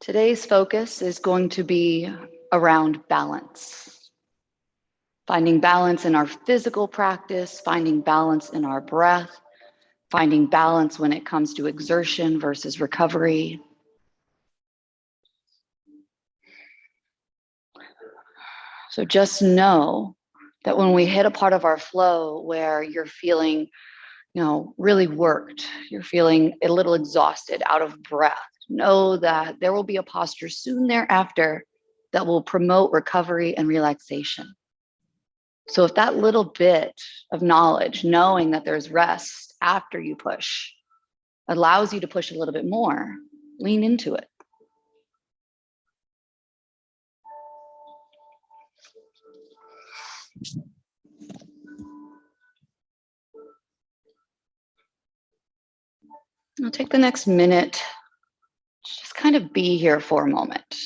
Today's focus is going to be around balance. Finding balance in our physical practice, finding balance in our breath, finding balance when it comes to exertion versus recovery. So just know that when we hit a part of our flow where you're feeling, really worked, you're feeling a little exhausted, out of breath, know that there will be a posture soon thereafter that will promote recovery and relaxation. So if that little bit of knowledge, knowing that there's rest after you push, allows you to push a little bit more, lean into it. I'll take the next minute, just kind of be here for a moment,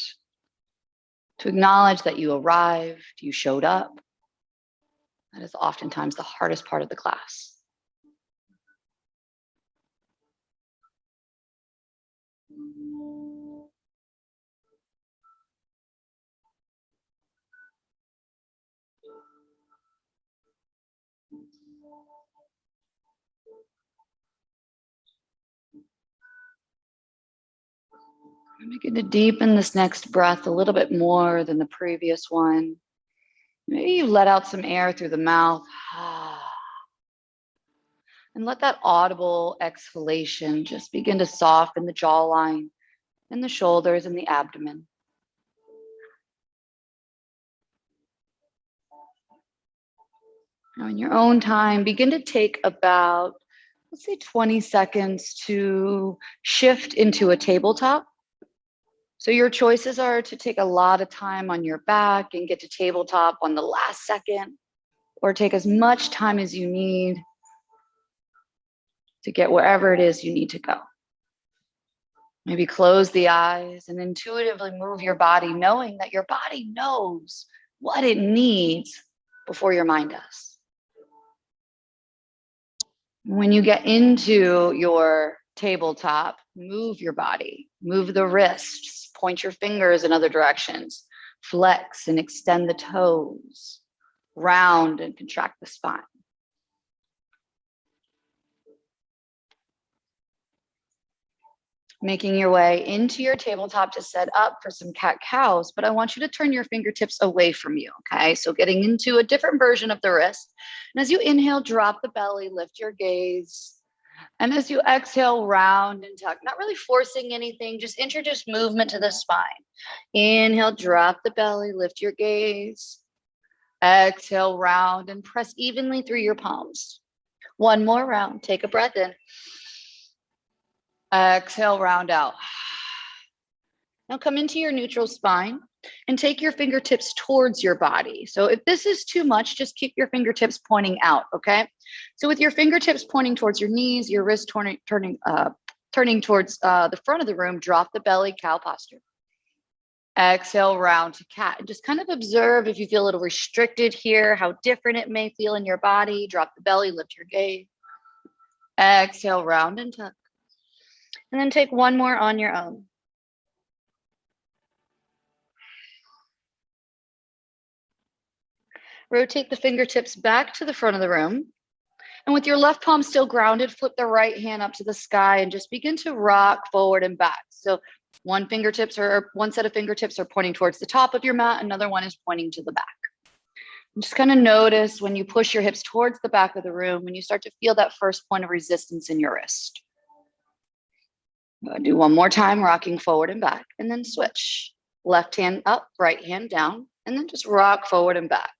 to acknowledge that you arrived, you showed up. That is oftentimes the hardest part of the class. I'm begin to deepen this next breath a little bit more than the previous one. Maybe you let out some air through the mouth. And let that audible exhalation just begin to soften the jawline and the shoulders and the abdomen. Now, in your own time, begin to take about, let's say, 20 seconds to shift into a tabletop. So your choices are to take a lot of time on your back and get to tabletop on the last second, or take as much time as you need to get wherever it is you need to go. Maybe close the eyes and intuitively move your body, knowing that your body knows what it needs before your mind does. When you get into your tabletop, move your body, move the wrists, point your fingers in other directions, flex and extend the toes, round and contract the spine. Making your way into your tabletop to set up for some cat-cows, but I want you to turn your fingertips away from you, okay? So getting into a different version of the wrist. And as you inhale, drop the belly, lift your gaze. And as you exhale, round and tuck, not really forcing anything, just introduce movement to the spine. Inhale, drop the belly, lift your gaze. Exhale, round and press evenly through your palms. One more round, take a breath in. Exhale, round out. Now come into your neutral spine and take your fingertips towards your body. So if this is too much, just keep your fingertips pointing out, okay? So with your fingertips pointing towards your knees, your wrist turning towards the front of the room, drop the belly, cow posture. Exhale, round to cat. And just kind of observe if you feel a little restricted here, how different it may feel in your body. Drop the belly, lift your gaze. Exhale, round and tuck. And then take one more on your own. Rotate the fingertips back to the front of the room. And with your left palm still grounded, flip the right hand up to the sky and just begin to rock forward and back. So one set of fingertips are pointing towards the top of your mat. Another one is pointing to the back. And just kind of notice when you push your hips towards the back of the room, when you start to feel that first point of resistance in your wrist. Do one more time, rocking forward and back, and then switch. Left hand up, right hand down, and then just rock forward and back.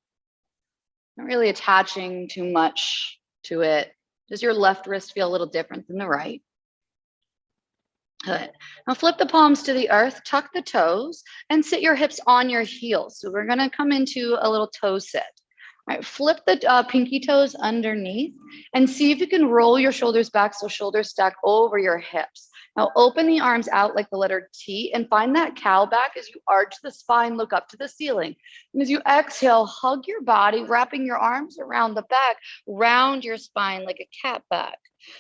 Not really attaching too much to it. Does your left wrist feel a little different than the right? Good. Now flip the palms to the earth, tuck the toes, and sit your hips on your heels. So we're gonna come into a little toe sit. All right, flip the pinky toes underneath and see if you can roll your shoulders back so shoulders stack over your hips. Now open the arms out like the letter T and find that cow back as you arch the spine, look up to the ceiling. And as you exhale, hug your body, wrapping your arms around the back, round your spine like a cat back.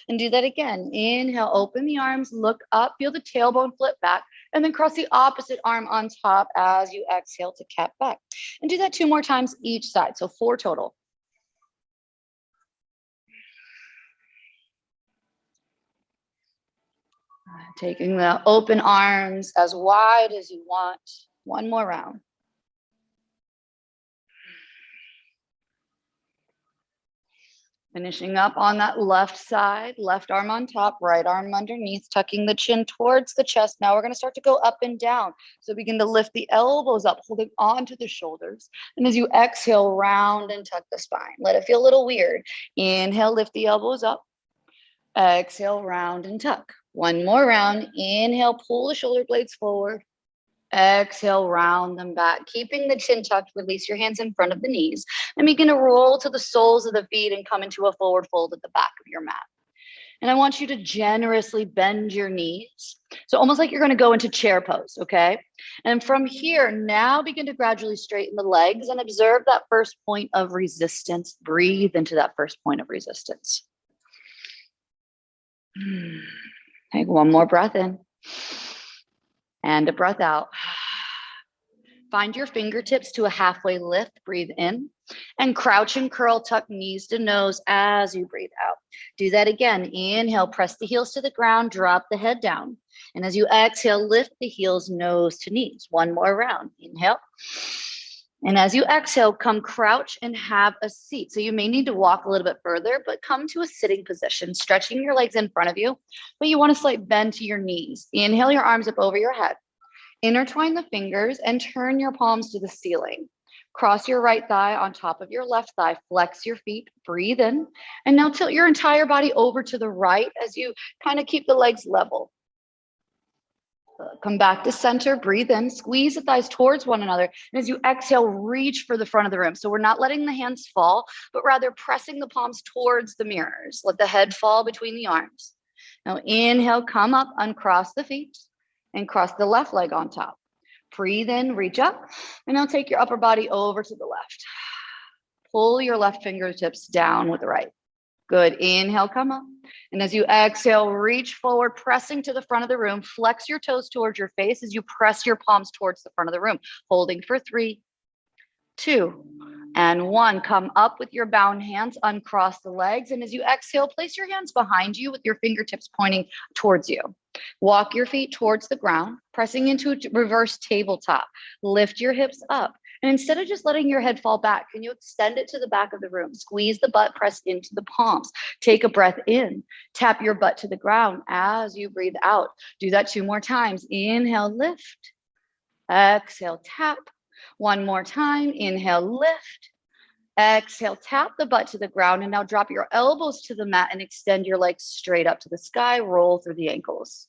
And do that again. Inhale, open the arms, look up, feel the tailbone flip back, and then cross the opposite arm on top as you exhale to cat back. And do that 2 more times each side, so 4 total. Taking the open arms as wide as you want. 1 more round. Finishing up on that left side, left arm on top, right arm underneath, tucking the chin towards the chest. Now we're going to start to go up and down. So begin to lift the elbows up, holding onto the shoulders. And as you exhale, round and tuck the spine. Let it feel a little weird. Inhale, lift the elbows up. Exhale, round and tuck. 1 more round. Inhale, pull the shoulder blades forward. Exhale, round them back. Keeping the chin tucked, release your hands in front of the knees and begin to roll to the soles of the feet and come into a forward fold at the back of your mat. And I want you to generously bend your knees. So almost like you're going to go into chair pose, okay? And from here, now begin to gradually straighten the legs and observe that first point of resistance. Breathe into that first point of resistance. Take 1 more breath in and a breath out. Find your fingertips to a halfway lift. Breathe in and crouch and curl, tuck knees to nose as you breathe out. Do that again. Inhale, press the heels to the ground, drop the head down. And as you exhale, lift the heels, nose to knees. 1 more round. Inhale. And as you exhale, come crouch and have a seat. So you may need to walk a little bit further, but come to a sitting position, stretching your legs in front of you, but you want a slight bend to your knees. Inhale your arms up over your head. Intertwine the fingers and turn your palms to the ceiling. Cross your right thigh on top of your left thigh, flex your feet, breathe in, and now tilt your entire body over to the right as you kind of keep the legs level. Come back to center, breathe in, squeeze the thighs towards one another. And as you exhale, reach for the front of the room. So we're not letting the hands fall, but rather pressing the palms towards the mirrors. Let the head fall between the arms. Now inhale, come up, uncross the feet and cross the left leg on top. Breathe in, reach up, and now take your upper body over to the left. Pull your left fingertips down with the right. Good. Inhale, come up. And as you exhale, reach forward, pressing to the front of the room. Flex your toes towards your face as you press your palms towards the front of the room. Holding for 3, 2, and 1. Come up with your bound hands, uncross the legs. And as you exhale, place your hands behind you with your fingertips pointing towards you. Walk your feet towards the ground, pressing into a reverse tabletop. Lift your hips up. And instead of just letting your head fall back, can you extend it to the back of the room? Squeeze the butt, press into the palms. Take a breath in. Tap your butt to the ground as you breathe out. Do that 2 more times. Inhale, lift. Exhale, tap. 1 more time. Inhale, lift. Exhale, tap the butt to the ground. And now drop your elbows to the mat and extend your legs straight up to the sky. Roll through the ankles.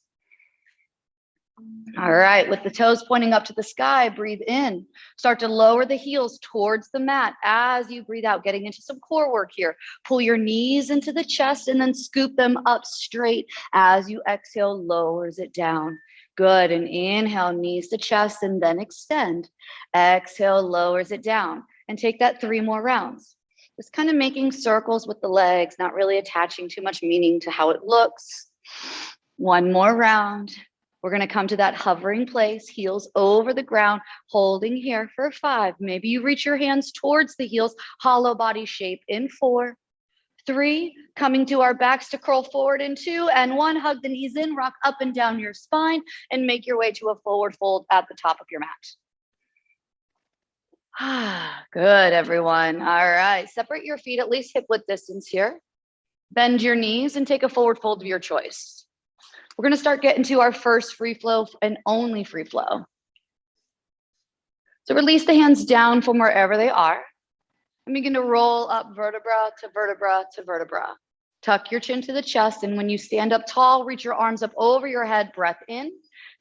All right, with the toes pointing up to the sky, breathe in. Start to lower the heels towards the mat as you breathe out, getting into some core work here. Pull your knees into the chest and then scoop them up straight as you exhale, lowers it down. Good, and inhale, knees to chest and then extend. Exhale, lowers it down. And take that 3 more rounds. Just kind of making circles with the legs, not really attaching too much meaning to how it looks. 1 more round. We're going to come to that hovering place, heels over the ground, holding here for 5. Maybe you reach your hands towards the heels, hollow body shape in 4, 3, coming to our backs to curl forward in 2, and 1, hug the knees in, rock up and down your spine, and make your way to a forward fold at the top of your mat. Good, everyone. All right, separate your feet at least hip width distance here. Bend your knees and take a forward fold of your choice. We're going to start getting to our first free flow and only free flow. So release the hands down from wherever they are and begin to roll up vertebra to vertebra to vertebra. Tuck your chin to the chest, and when you stand up tall, reach your arms up over your head, breath in.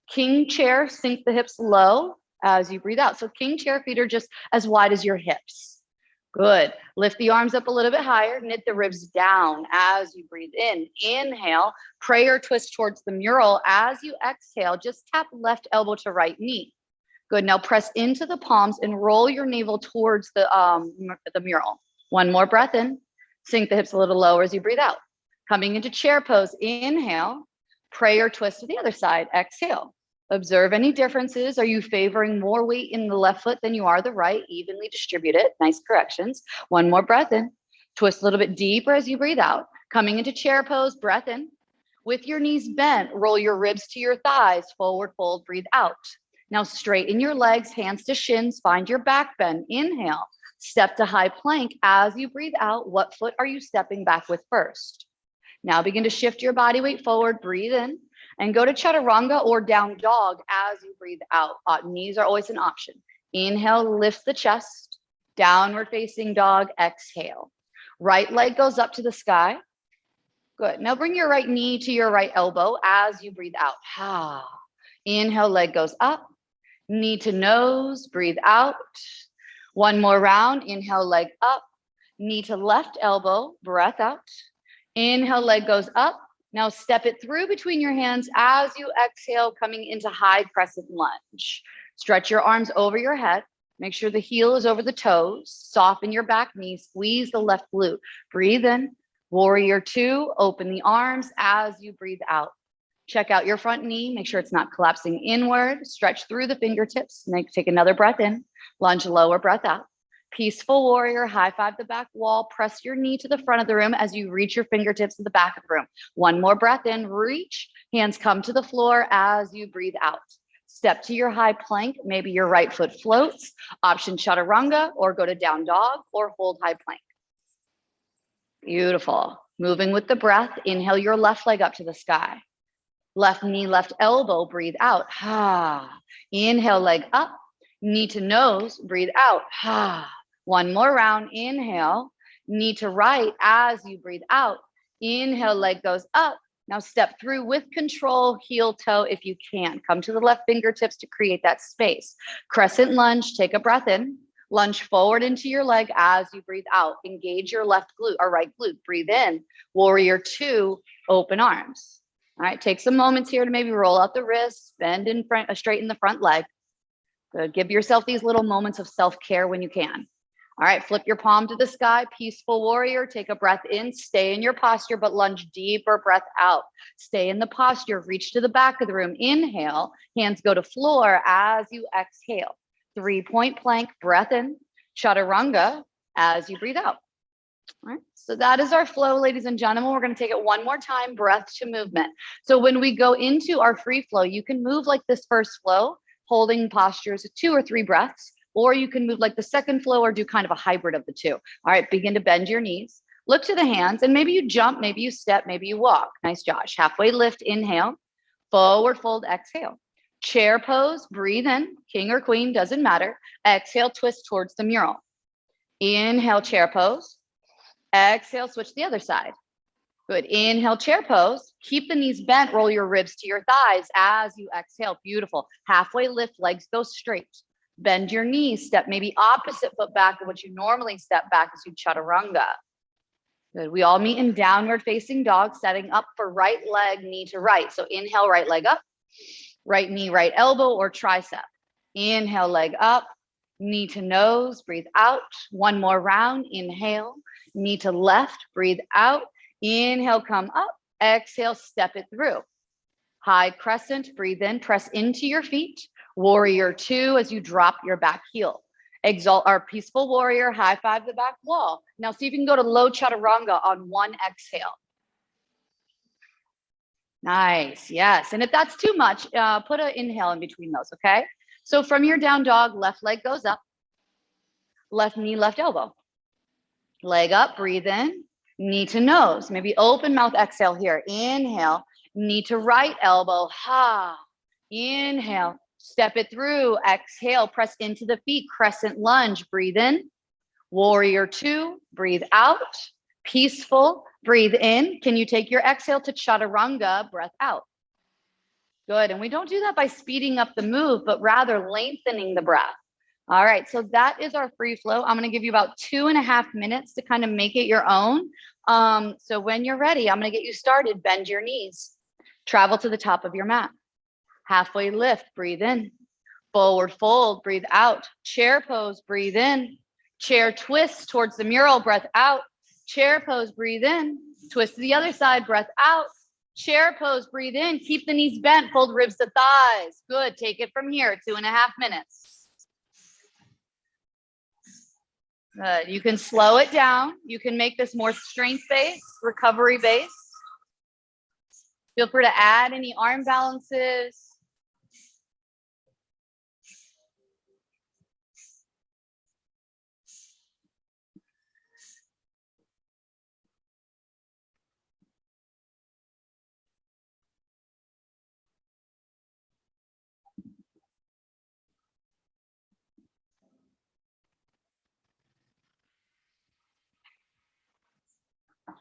King chair, sink the hips low as you breathe out. So king chair, feet are just as wide as your hips. Good. Lift the arms up a little bit higher. Knit the ribs down as you breathe in. Inhale, prayer twist towards the mural. As you exhale, just tap left elbow to right knee. Good. Now press into the palms and roll your navel towards the mural. One more breath in. Sink the hips a little lower as you breathe out. Coming into chair pose. Inhale, prayer twist to the other side. Exhale. Observe any differences. Are you favoring more weight in the left foot than you are the right? Evenly distribute it. Nice corrections. One more breath in. Twist a little bit deeper as you breathe out. Coming into chair pose, breath in. With your knees bent, roll your ribs to your thighs. Forward fold, breathe out. Now straighten your legs, hands to shins. Find your back bend. Inhale. Step to high plank. As you breathe out, what foot are you stepping back with first? Now begin to shift your body weight forward. Breathe in. And go to chaturanga or down dog as you breathe out. Knees are always an option. Inhale, lift the chest. Downward facing dog, exhale. Right leg goes up to the sky. Good. Now bring your right knee to your right elbow as you breathe out. Inhale, leg goes up. Knee to nose, breathe out. One more round. Inhale, leg up. Knee to left elbow, breath out. Inhale, leg goes up. Now step it through between your hands as you exhale, coming into high crescent lunge. Stretch your arms over your head. Make sure the heel is over the toes. Soften your back knee. Squeeze the left glute. Breathe in. Warrior two. Open the arms as you breathe out. Check out your front knee. Make sure it's not collapsing inward. Stretch through the fingertips. Take another breath in. Lunge lower, breath out. Peaceful warrior, high five the back wall. Press your knee to the front of the room as you reach your fingertips to the back of the room. One more breath in, reach. Hands come to the floor as you breathe out. Step to your high plank. Maybe your right foot floats. Option chaturanga, or go to down dog, or hold high plank. Beautiful. Moving with the breath. Inhale your left leg up to the sky. Left knee, left elbow, breathe out. Inhale, leg up. Knee to nose, breathe out. One more round. Inhale, knee to right as you breathe out. Inhale, leg goes up. Now step through with control, heel toe if you can. Come to the left fingertips to create that space. Crescent lunge, take a breath in. Lunge forward into your leg as you breathe out. Engage your left glute or right glute. Breathe in. Warrior two, open arms. All right, take some moments here to maybe roll out the wrists, bend in front, straighten the front leg. Good. Give yourself these little moments of self-care when you can. All right, flip your palm to the sky, peaceful warrior. Take a breath in, stay in your posture, but lunge deeper, breath out. Stay in the posture, reach to the back of the room. Inhale, hands go to floor as you exhale. 3-point plank, breath in, chaturanga as you breathe out. All right, so that is our flow, ladies and gentlemen. We're going to take it one more time, breath to movement. So when we go into our free flow, you can move like this first flow, holding postures of 2 or 3 breaths, or you can move like the second flow or do kind of a hybrid of the two. All right, begin to bend your knees, look to the hands, and maybe you jump, maybe you step, maybe you walk. Nice, Josh. Halfway lift, inhale, forward fold, exhale. Chair pose, breathe in, king or queen, doesn't matter. Exhale, twist towards the mural. Inhale, chair pose. Exhale, switch the other side. Good. Inhale, chair pose. Keep the knees bent. Roll your ribs to your thighs as you exhale. Beautiful. Halfway lift, legs go straight. Bend your knees. Step maybe opposite foot back of what you normally step back as you chaturanga. Good. We all meet in downward facing dog, setting up for right leg, knee to right. So inhale, right leg up. Right knee, right elbow or tricep. Inhale, leg up. Knee to nose. Breathe out. One more round. Inhale. Knee to left. Breathe out. Inhale, come up. Exhale, step it through. High crescent, breathe in, press into your feet. Warrior two as you drop your back heel. Exalt our peaceful warrior, high five the back wall. Now see if you can go to low chaturanga on one exhale. Nice, yes. And if that's too much, put an inhale in between those, okay? So from your down dog, left leg goes up. Left knee, left elbow. Leg up, breathe in. Knee to nose, maybe open mouth exhale here. Inhale, knee to right elbow. Inhale, step it through. Exhale, press into the feet. Crescent lunge, breathe in. Warrior two, breathe out. Peaceful, breathe in. Can you take your exhale to chaturanga, breath out? Good, and we don't do that by speeding up the move, but rather lengthening the breath. All right, so that is our free flow. I'm gonna give you about 2.5 minutes to kind of make it your own. So when you're ready, I'm gonna get you started. Bend your knees, travel to the top of your mat. Halfway lift, breathe in. Forward fold, breathe out. Chair pose, breathe in. Chair twist towards the mural, breath out. Chair pose, breathe in. Twist to the other side, breath out. Chair pose, breathe in. Keep the knees bent, fold ribs to thighs. Good, take it from here, 2.5 minutes. Good. You can slow it down. You can make this more strength-based, recovery-based. Feel free to add any arm balances.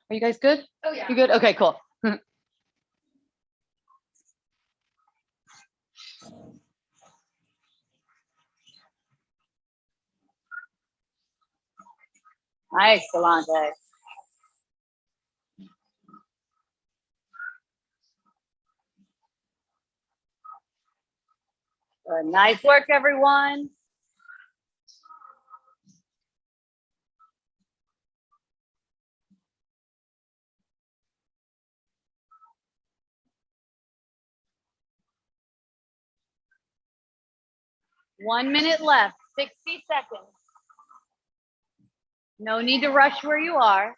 Are you guys good? Oh, yeah. You good? Okay, cool. Nice, Delante. Good. Nice work, everyone. One minute left, 60 seconds. No need to rush where you are.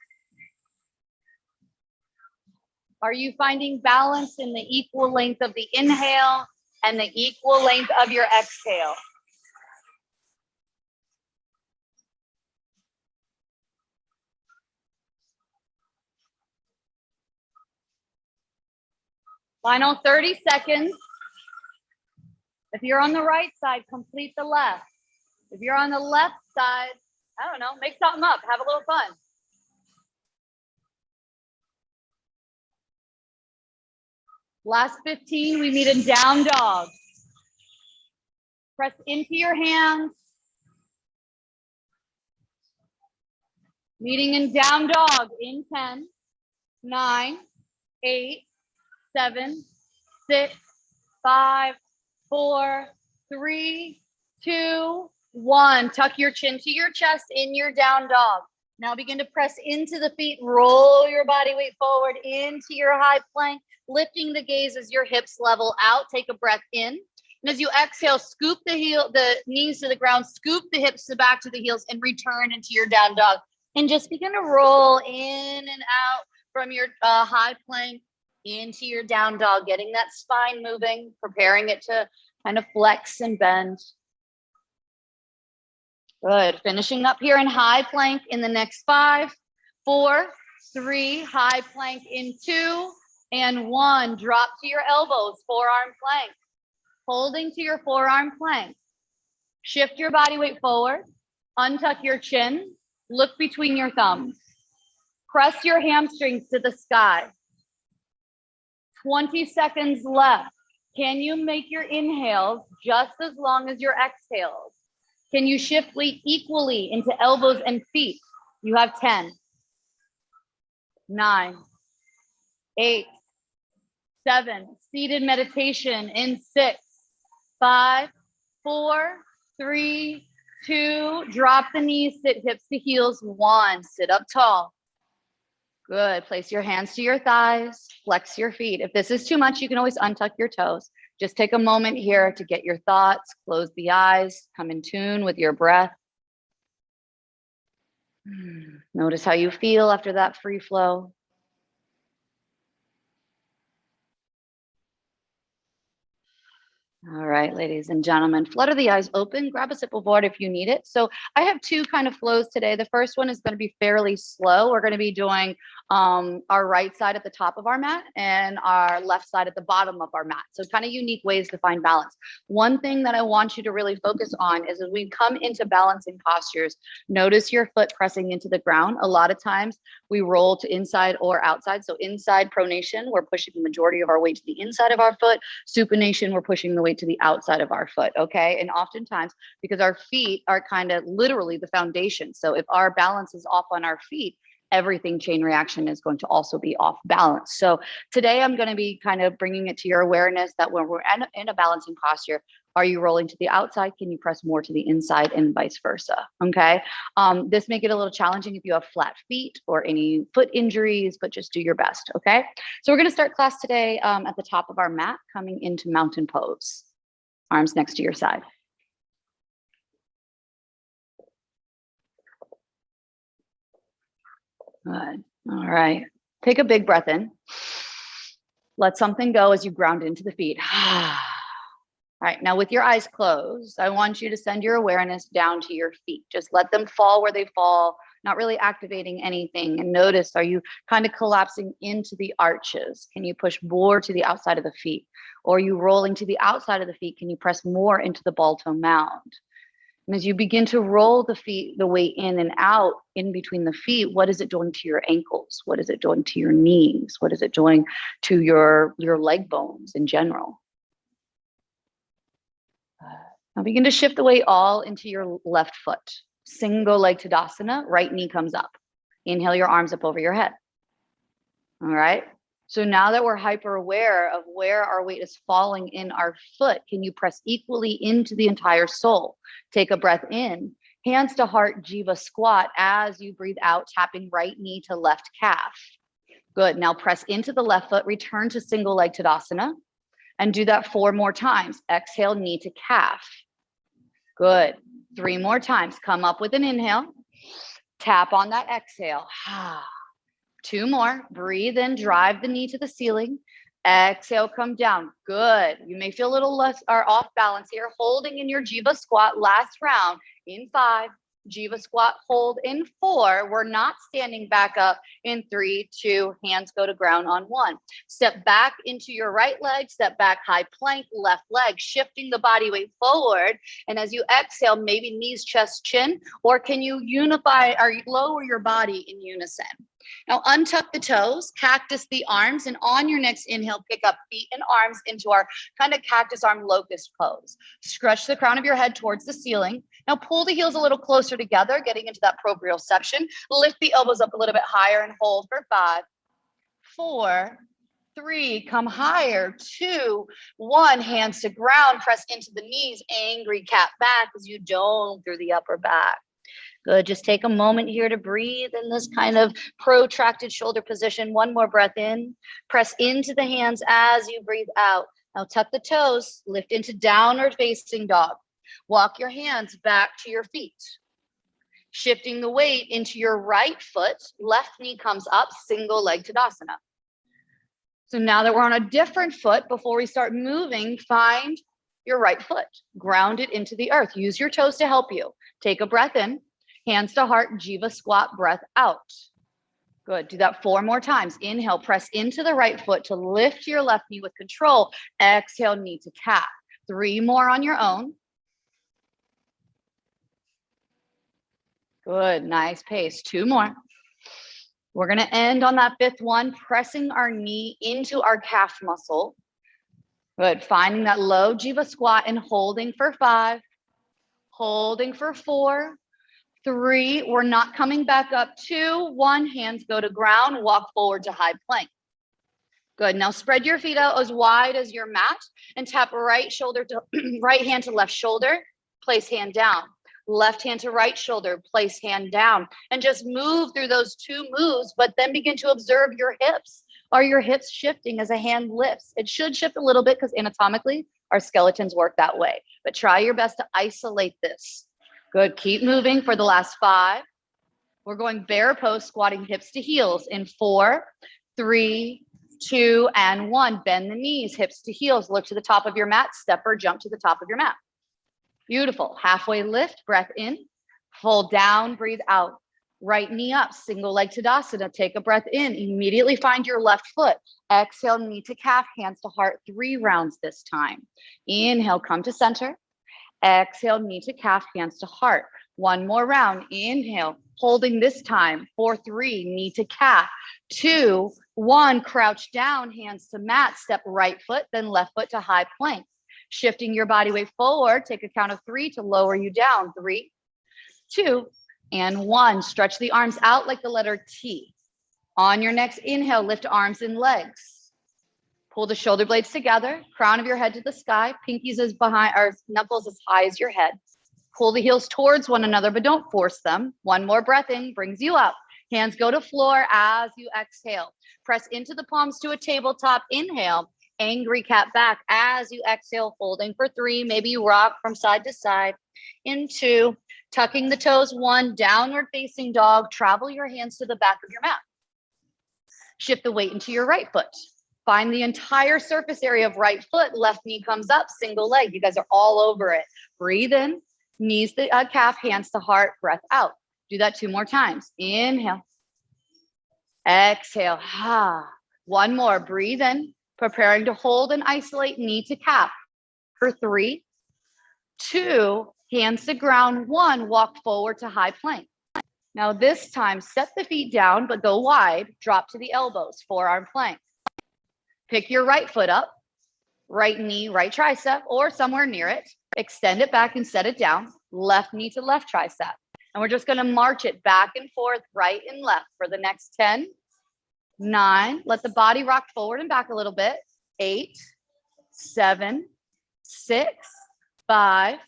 Are you finding balance in the equal length of the inhale and the equal length of your exhale? Final 30 seconds. If you're on the right side, complete the left. If you're on the left side, I don't know, make something up, have a little fun. Last 15, we meet in down dog. Press into your hands. Meeting in down dog in 10, 9, 8, 7, 6, 5, 4, 3, 2, 1. Tuck your chin to your chest in your down dog. Now begin to press into the feet, roll your body weight forward into your high plank, lifting the gaze as your hips level out. Take a breath in. And as you exhale, scoop the knees to the ground, scoop the hips to back to the heels, and return into your down dog. And just begin to roll in and out from your high plank into your down dog, getting that spine moving, preparing it to kind of flex and bend. Good. Finishing up here in high plank in the next 5, 4, 3, high plank in 2, and 1. Drop to your elbows, forearm plank. Holding to your forearm plank. Shift your body weight forward. Untuck your chin. Look between your thumbs. Press your hamstrings to the sky. 20 seconds left. Can you make your inhales just as long as your exhales? Can you shift weight equally into elbows and feet? You have 10, 9, 8, 7. Seated meditation in 6, 5, 4, 3, 2. Drop the knees, sit hips to heels. 1. Sit up tall. Good. Place your hands to your thighs. Flex your feet. If this is too much, you can always untuck your toes. Just take a moment here to get your thoughts. Close the eyes. Come in tune with your breath. Notice how you feel after that free flow. All right, ladies and gentlemen, flutter the eyes open, grab a sip of water if you need it. So I have 2 kind of flows today. The first one is going to be fairly slow. We're going to be doing our right side at the top of our mat and our left side at the bottom of our mat. So kind of unique ways to find balance. One thing that I want you to really focus on is as we come into balancing postures, notice your foot pressing into the ground. A lot of times we roll to inside or outside. So inside pronation, we're pushing the majority of our weight to the inside of our foot. Supination, we're pushing the weight to the outside of our foot, okay? And oftentimes, because our feet are kind of literally the foundation. So if our balance is off on our feet, everything chain reaction is going to also be off balance. So today I'm going to be kind of bringing it to your awareness that when we're in a balancing posture, are you rolling to the outside? Can you press more to the inside and vice versa? Okay. This may get a little challenging if you have flat feet or any foot injuries, but just do your best. Okay. So we're going to start class today at the top of our mat, coming into mountain pose. Arms next to your side. Good. All right. Take a big breath in. Let something go as you ground into the feet. All right. Now with your eyes closed, I want you to send your awareness down to your feet. Just let them fall where they fall, not really activating anything. And notice, are you kind of collapsing into the arches? Can you push more to the outside of the feet? Or are you rolling to the outside of the feet? Can you press more into the ball toe mound? And as you begin to roll the feet, the weight in and out in between the feet, what is it doing to your ankles? What is it doing to your knees? What is it doing to your leg bones in general? Now begin to shift the weight all into your left foot. Single leg Tadasana, right knee comes up. Inhale your arms up over your head. All right. So now that we're hyper aware of where our weight is falling in our foot, can you press equally into the entire sole? Take a breath in, hands to heart, Jiva squat as you breathe out, tapping right knee to left calf. Good. Now press into the left foot, return to single leg Tadasana, and do that 4 more times. Exhale, knee to calf. Good. 3 more times. Come up with an inhale, tap on that exhale. 2 more. Breathe in, drive the knee to the ceiling. Exhale, come down. Good. You may feel a little less or off balance here. Holding in your Jiva squat. Last round in 5. Jiva squat, hold in 4. We're not standing back up in 3, 2. Hands go to ground on 1. Step back into your right leg. Step back, high plank, left leg, shifting the body weight forward. And as you exhale, maybe knees, chest, chin, or can you unify or lower your body in unison? Now untuck the toes, cactus the arms, and on your next inhale, pick up feet and arms into our kind of cactus arm locust pose. Stretch the crown of your head towards the ceiling. Now pull the heels a little closer together, getting into that proprioception. Lift the elbows up a little bit higher and hold for 5, 4, 3, come higher, 2, 1, hands to ground, press into the knees, angry cat back as you dome through the upper back. Good. Just take a moment here to breathe in this kind of protracted shoulder position. 1 more breath in. Press into the hands as you breathe out. Now tuck the toes, lift into downward facing dog. Walk your hands back to your feet. Shifting the weight into your right foot, left knee comes up, single leg Tadasana. So now that we're on a different foot, before we start moving, find your right foot. Ground it into the earth. Use your toes to help you. Take a breath in. Hands to heart, Jiva squat, breath out. Good. Do that 4 more times. Inhale, press into the right foot to lift your left knee with control. Exhale, knee to calf. 3 more on your own. Good. Nice pace. 2 more. We're going to end on that 5th one, pressing our knee into our calf muscle. Good. Finding that low Jiva squat and holding for 5, holding for 4, 3, we're not coming back up. 2, 1, hands go to ground, walk forward to high plank. Good. Now spread your feet out as wide as your mat and tap right shoulder to right hand to left shoulder, place hand down. Left hand to right shoulder, place hand down, and just move through those 2 moves, but then begin to observe your hips. Are your hips shifting as a hand lifts? It should shift a little bit because anatomically our skeletons work that way, but try your best to isolate this. Good. Keep moving for the last 5. We're going bear pose, squatting hips to heels in 4, 3, 2, and 1. Bend the knees, hips to heels. Look to the top of your mat. Step or jump to the top of your mat. Beautiful. Halfway lift, breath in, fold down, breathe out. Right knee up, single leg Tadasana. Take a breath in. Immediately find your left foot. Exhale, knee to calf, hands to heart. 3 rounds this time. Inhale, come to center. Exhale, knee to calf, hands to heart. 1 more round. Inhale, holding this time for 3, knee to calf. 2, 1, crouch down, hands to mat. Step right foot, then left foot to high plank. Shifting your body weight forward. Take a count of 3 to lower you down. 3, 2, and 1. Stretch the arms out like the letter T. On your next inhale, lift arms and legs. Pull the shoulder blades together, crown of your head to the sky, pinkies as behind, or knuckles as high as your head. Pull the heels towards one another, but don't force them. 1 more breath in brings you up. Hands go to floor as you exhale. Press into the palms to a tabletop. Inhale, angry cat back as you exhale, holding for 3. Maybe you rock from side to side. In 2, tucking the toes. 1, downward facing dog. Travel your hands to the back of your mat. Shift the weight into your right foot. Find the entire surface area of right foot. Left knee comes up, single leg. You guys are all over it. Breathe in, knees to calf, hands to heart, breath out. Do that 2 more times. Inhale. Exhale. 1 more. Breathe in, preparing to hold and isolate, knee to calf. For 3, 2, hands to ground. 1, walk forward to high plank. Now this time, set the feet down, but go wide. Drop to the elbows, forearm plank. Pick your right foot up, right knee, right tricep, or somewhere near it. Extend it back and set it down. Left knee to left tricep. And we're just going to march it back and forth, right and left for the next 10, 9. Let the body rock forward and back a little bit. 8, 7, 6, 5,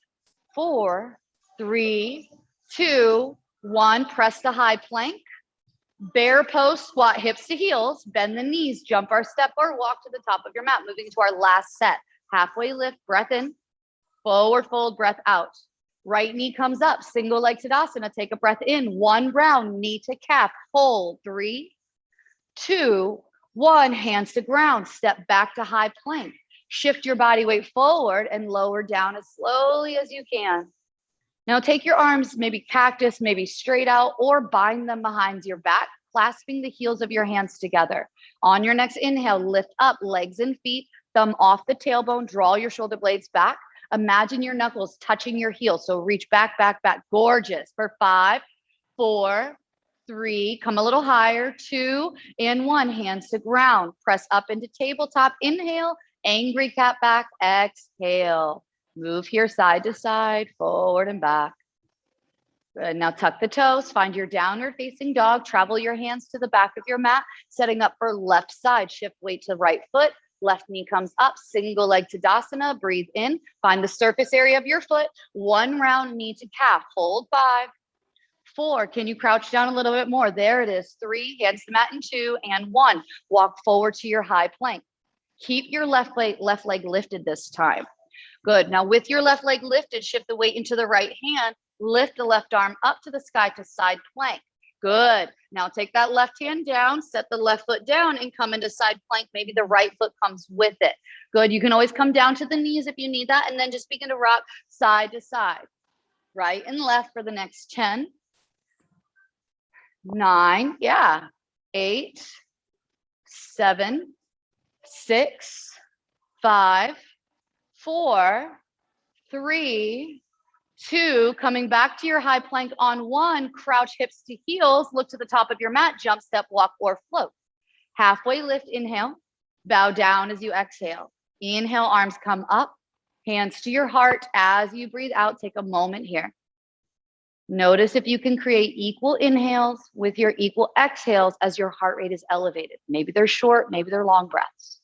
4, 3, 2, 1. Press the high plank. Bear pose, squat hips to heels, bend the knees, jump our step or walk to the top of your mat. Moving to our last set. Halfway lift, breath in, forward fold, breath out. Right knee comes up, single leg Tadasana. Take a breath in, 1 round, knee to calf, hold. 3, 2, 1, hands to ground, step back to high plank. Shift your body weight forward and lower down as slowly as you can. Now take your arms, maybe cactus, maybe straight out, or bind them behind your back, clasping the heels of your hands together. On your next inhale, lift up, legs and feet, thumb off the tailbone, draw your shoulder blades back. Imagine your knuckles touching your heels. So reach back, back, back. Gorgeous. For 5, 4, 3, come a little higher. 2 and 1, hands to ground. Press up into tabletop. Inhale, angry cat back. Exhale. Move here side to side, forward and back. Good. Now tuck the toes, find your downward facing dog, travel your hands to the back of your mat, setting up for left side. Shift weight to right foot, left knee comes up, single leg Tadasana, breathe in, find the surface area of your foot, 1 round knee to calf, hold. 5, 4, can you crouch down a little bit more? There it is. 3, hands to mat in 2 and 1, walk forward to your high plank. Keep your left leg lifted this time. Good. Now with your left leg lifted, shift the weight into the right hand. Lift the left arm up to the sky to side plank. Good. Now take that left hand down, set the left foot down and come into side plank. Maybe the right foot comes with it. Good. You can always come down to the knees if you need that. And then just begin to rock side to side. Right and left for the next 10, 9, 8, 7, 6, 5, 4, 3, 2, coming back to your high plank on 1, crouch hips to heels, look to the top of your mat, jump, step, walk, or float. Halfway lift, inhale, bow down as you exhale. Inhale, arms come up, hands to your heart. As you breathe out, take a moment here. Notice if you can create equal inhales with your equal exhales as your heart rate is elevated. Maybe they're short, maybe they're long breaths.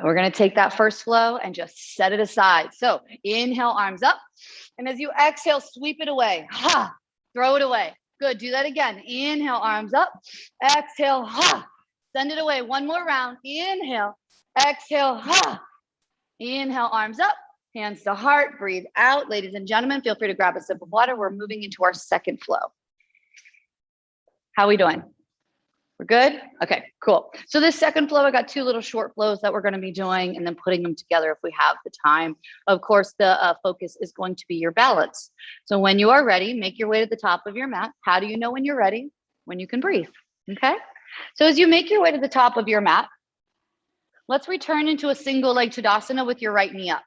We're going to take that first flow and just set it aside. So inhale, arms up. And as you exhale, sweep it away. Throw it away. Good. Do that again. Inhale, arms up. Exhale. Send it away. 1 more round. Inhale. Exhale. Inhale, arms up. Hands to heart. Breathe out. Ladies and gentlemen, feel free to grab a sip of water. We're moving into our second flow. How are we doing? We're good? Okay, cool. So this second flow, I got two little short flows that we're going to be doing and then putting them together if we have the time. Of course, the focus is going to be your balance. So when you are ready, make your way to the top of your mat. How do you know when you're ready? When you can breathe, okay? So as you make your way to the top of your mat, let's return into a single leg Tadasana with your right knee up.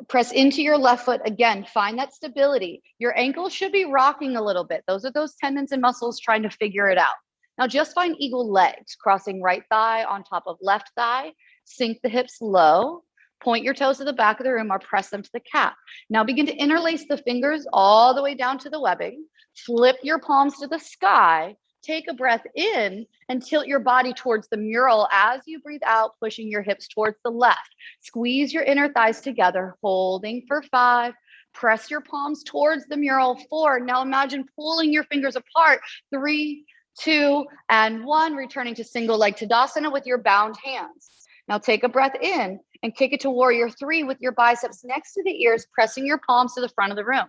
Press into your left foot again. Find that stability. Your ankles should be rocking a little bit. Those are those tendons and muscles trying to figure it out. Now just find eagle legs, crossing right thigh on top of left thigh. Sink the hips low. Point your toes to the back of the room or press them to the calf. Now begin to interlace the fingers all the way down to the webbing. Flip your palms to the sky. Take a breath in and tilt your body towards the mural as you breathe out, pushing your hips towards the left. Squeeze your inner thighs together, holding for 5. Press your palms towards the mural, 4. Now imagine pulling your fingers apart, 3, 2, and 1, returning to single leg Tadasana with your bound hands. Now take a breath in and kick it to warrior 3 with your biceps next to the ears, pressing your palms to the front of the room.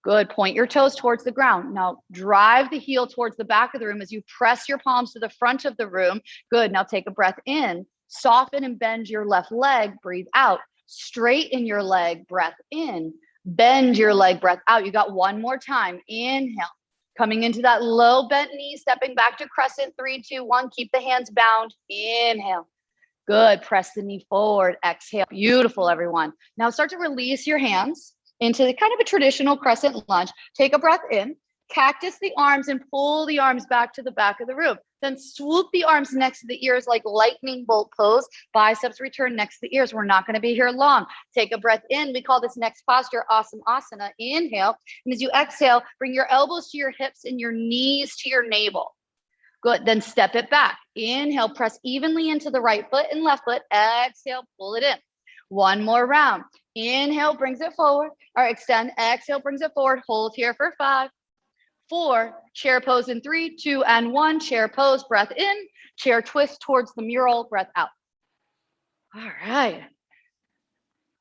Good. Point your toes towards the ground. Now drive the heel towards the back of the room as you press your palms to the front of the room. Good. Now take a breath in, soften and bend your left leg, breathe out, straighten your leg, breath in, bend your leg, breath out. You got one more time. Inhale, coming into that low bent knee, stepping back to crescent, 3, 2, 1. Keep the hands bound. Inhale. Good. Press the knee forward. Exhale. Beautiful, everyone. Now start to release your hands into kind of a traditional crescent lunge. Take a breath in, cactus the arms and pull the arms back to the back of the room. Then swoop the arms next to the ears like lightning bolt pose. Biceps return next to the ears. We're not going to be here long. Take a breath in. We call this next posture Awesome Asana. Inhale. And as you exhale, bring your elbows to your hips and your knees to your navel. Good. Then step it back. Inhale, press evenly into the right foot and left foot. Exhale, pull it in. One more round. Inhale, brings it forward, or extend. Exhale, brings it forward. Hold here for 5, 4, chair pose in 3, 2, and 1. Chair pose, breath in, chair twist towards the mural, breath out. All right.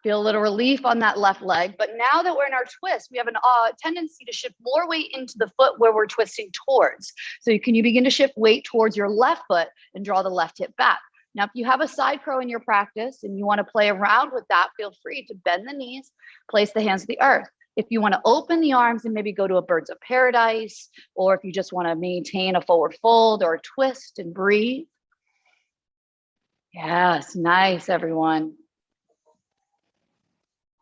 Feel a little relief on that left leg. But now that we're in our twist, we have a tendency to shift more weight into the foot where we're twisting towards. So you begin to shift weight towards your left foot and draw the left hip back. Now, if you have a side crow in your practice and you want to play around with that, feel free to bend the knees, place the hands to the earth. If you want to open the arms and maybe go to a birds of paradise, or if you just want to maintain a forward fold or a twist and breathe. Yes, nice, everyone.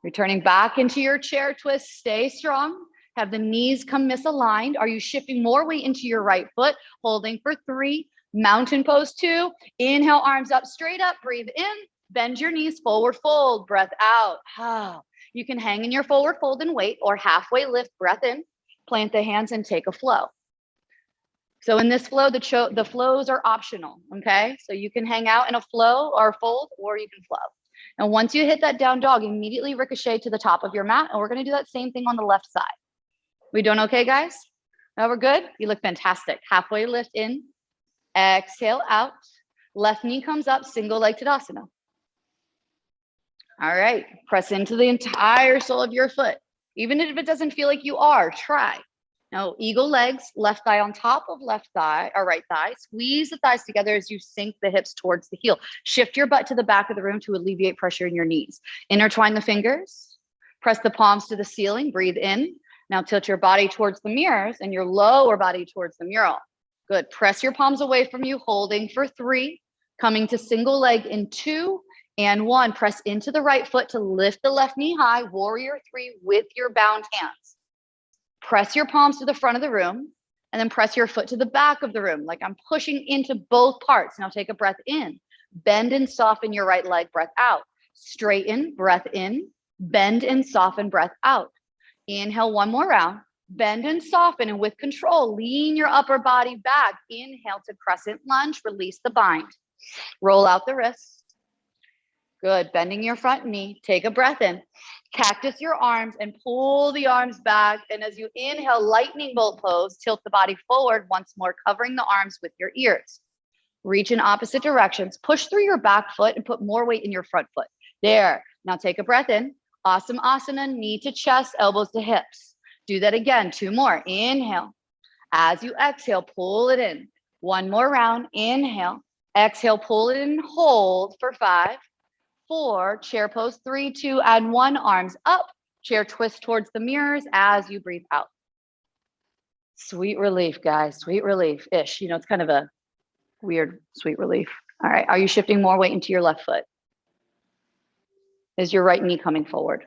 Returning back into your chair twist, stay strong. Have the knees come misaligned. Are you shifting more weight into your right foot? Holding for 3. Mountain pose 2. Inhale, arms up, straight up. Breathe in. Bend your knees, forward fold. Breath out. You can hang in your forward fold and wait, or halfway lift. Breath in. Plant the hands and take a flow. So in this flow, the flows are optional. Okay, so you can hang out in a flow or fold, or you can flow. And once you hit that down dog, immediately ricochet to the top of your mat, and we're going to do that same thing on the left side. We doing okay, guys? Now we're good. You look fantastic. Halfway lift in. Exhale out. Left knee comes up, single leg Tadasana. All right, press into the entire sole of your foot. Even if it doesn't feel like you are, try. Now, eagle legs, left thigh on top of left thigh or right thigh. Squeeze the thighs together as you sink the hips towards the heel. Shift your butt to the back of the room to alleviate pressure in your knees. Intertwine the fingers. Press the palms to the ceiling. Breathe in. Now tilt your body towards the mirrors and your lower body towards the mural. Good. Press your palms away from you, holding for 3. Coming to single leg in 2 and 1. Press into the right foot to lift the left knee high. Warrior 3 with your bound hands. Press your palms to the front of the room and then press your foot to the back of the room. Like I'm pushing into both parts. Now take a breath in. Bend and soften your right leg. Breath out. Straighten. Breath in. Bend and soften. Breath out. Inhale, one more round. Bend and soften, and with control, lean your upper body back. Inhale to crescent lunge, release the bind. Roll out the wrist. Good, bending your front knee. Take a breath in. Cactus your arms and pull the arms back. And as you inhale, lightning bolt pose, tilt the body forward once more, covering the arms with your ears. Reach in opposite directions. Push through your back foot and put more weight in your front foot. There. Now take a breath in. Awesome asana, knee to chest, elbows to hips. Do that again. 2 more. Inhale. As you exhale, pull it in. One more round, inhale. Exhale, pull it in, hold for 5, 4, chair pose, 3, 2, and 1, arms up. Chair twist towards the mirrors as you breathe out. Sweet relief, guys, sweet relief-ish. You know, it's kind of a weird sweet relief. All right, are you shifting more weight into your left foot? Is your right knee coming forward?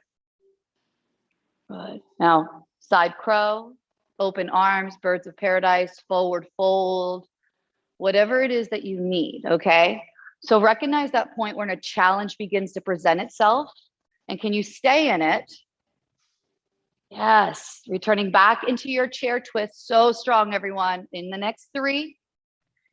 Good. Now, side crow, open arms, birds of paradise, forward fold, whatever it is that you need, okay? So recognize that point when a challenge begins to present itself, and can you stay in it? Yes, returning back into your chair twist, so strong, everyone. In the next 3,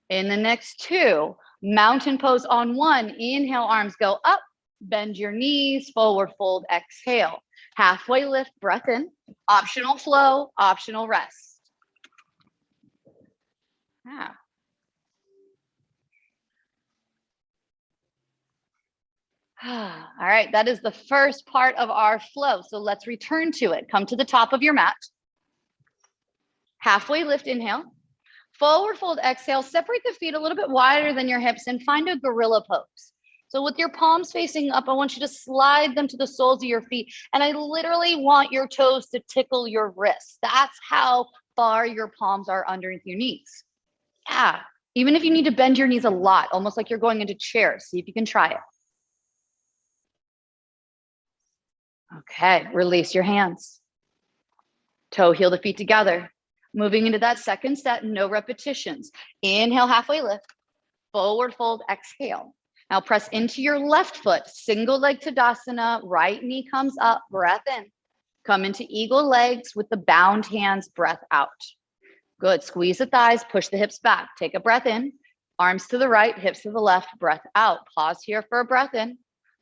in the next 2, mountain pose on 1, inhale, arms go up, bend your knees, forward fold, exhale. Halfway lift, breath in, optional flow, optional rest. Yeah. All right, that is the first part of our flow. So let's return to it. Come to the top of your mat. Halfway lift, inhale. Forward fold, exhale. Separate the feet a little bit wider than your hips and find a gorilla pose. So with your palms facing up, I want you to slide them to the soles of your feet. And I literally want your toes to tickle your wrists. That's how far your palms are underneath your knees. Yeah, even if you need to bend your knees a lot, almost like you're going into chair. See if you can try it. Okay, release your hands. Toe heel the feet together. Moving into that second set, no repetitions. Inhale, halfway lift. Forward fold, exhale. Now press into your left foot, single leg Tadasana, right knee comes up, breath in. Come into eagle legs with the bound hands, breath out. Good, squeeze the thighs, push the hips back. Take a breath in, arms to the right, hips to the left, breath out. Pause here for a breath in.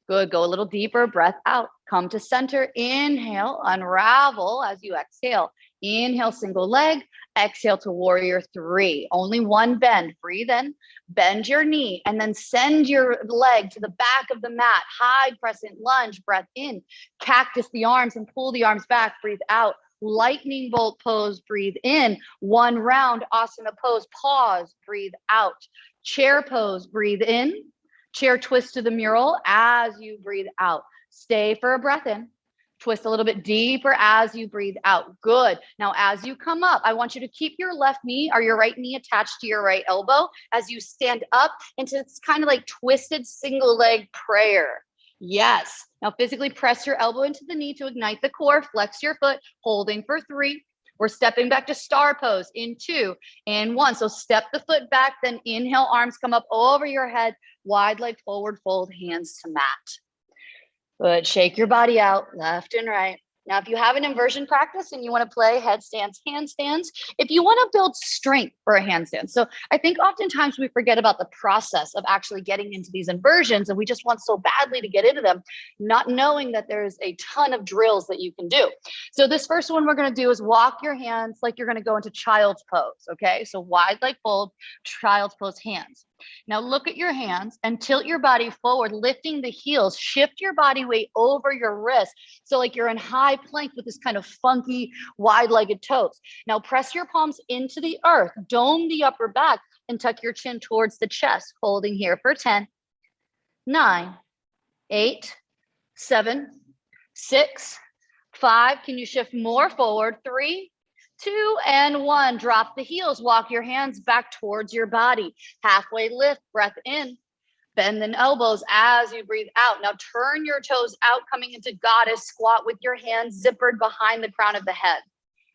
Good, go a little deeper, breath out. Come to center, inhale, unravel as you exhale. Inhale, single leg, exhale to warrior 3. Only one bend, breathe in, bend your knee, and then send your leg to the back of the mat. High crescent lunge, breath in. Cactus the arms and pull the arms back, breathe out. Lightning bolt pose, breathe in. One round, asana pose, pause, breathe out. Chair pose, breathe in. Chair twist to the mural as you breathe out. Stay for a breath in. Twist a little bit deeper as you breathe out. Good. Now, as you come up, I want you to keep your left knee or your right knee attached to your right elbow as you stand up into this kind of like twisted single leg prayer. Yes. Now, physically press your elbow into the knee to ignite the core. Flex your foot, holding for 3. We're stepping back to star pose in 2 and 1. So step the foot back, then inhale, arms come up over your head, wide leg forward fold, hands to mat. Good, shake your body out left and right. Now, if you have an inversion practice and you want to play headstands, handstands, if you want to build strength for a handstand. So I think oftentimes we forget about the process of actually getting into these inversions, and we just want so badly to get into them, not knowing that there's a ton of drills that you can do. So this first one we're going to do is walk your hands like you're going to go into child's pose. Okay, so wide leg fold, child's pose, hands. Now look at your hands and tilt your body forward, lifting the heels, shift your body weight over your wrist. So like you're in high plank with this kind of funky wide-legged toes. Now press your palms into the earth, dome the upper back and tuck your chin towards the chest, holding here for 10, 9, 8, 7, 6, 5. Can you shift more forward? 3, 2, and 1. Drop the heels. Walk your hands back towards your body. Halfway lift, breath in. Bend the elbows as you breathe out. Now turn your toes out, coming into goddess squat with your hands zippered behind the crown of the head.